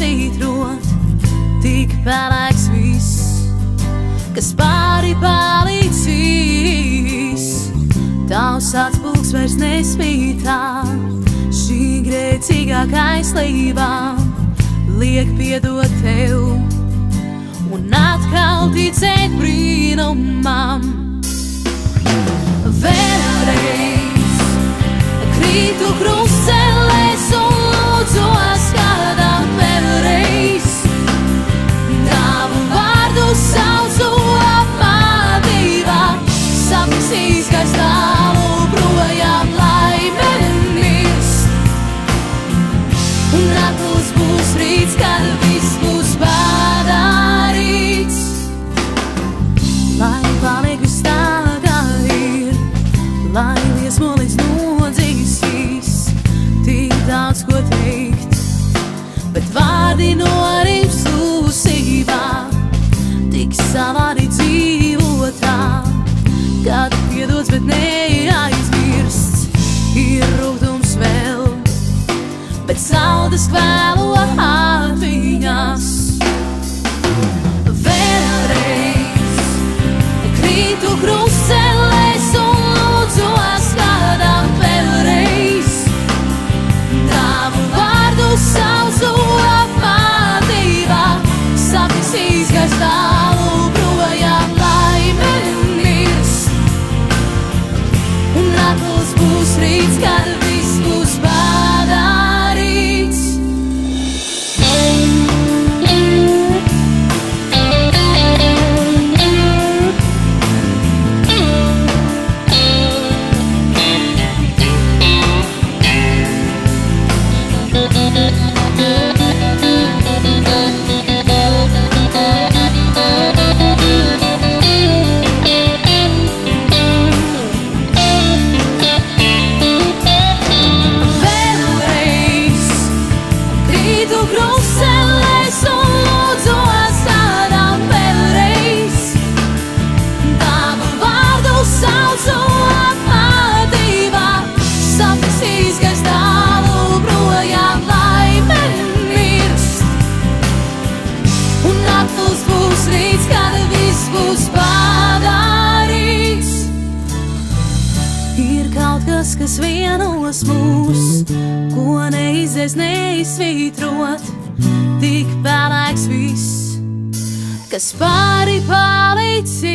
neizsvītrot, tik pelēks viss, kas pāri palīdzīs. Tavs atspulgs vairs nespītā, šī grēcīgā kaislībā liek piedot tev un atkal ticēt brīnumam. Vēlreiz krītu krustcelēs un lūdzos kādam vēlreiz. Tavu vārdu saucu apmātībā, sapnis izgājas tālu projām, lai nemirst. Un akls būs rīts, kad viss būs padarīts. Lai paliek viss tā, kā ir, lai liesmo līdz nodzīsīs. Tik daudz ko teikt, bet vārdi norims klusībā. Tik savādi dzīvotā, kad piedots, bet neaizmirsts. Ir rūgtums vēl, bet saldas kvēlo atmiņas. Vēlreiz krītu krustcelēs un lūdzos kādam vēlreiz. Tavu vārdu saucu apmātībā, sapnis izgājas tālu projām, lai nemirst. Un akls būs rīts, kad viss būs padarīts. Vēlreiz krītu krustcelēs un lūdzos kādam vēlreiz. Tavu vārdu saucu apmātībā, sapnis izgājas tālu projām, lai nemirst. Un akls būs rīts, kad viss būs padarīts. Ir kaut kas, kas vienos mūs, ko neizdzēs neizsvītrot, tik pelēks viss, kas pāri palīdzīs.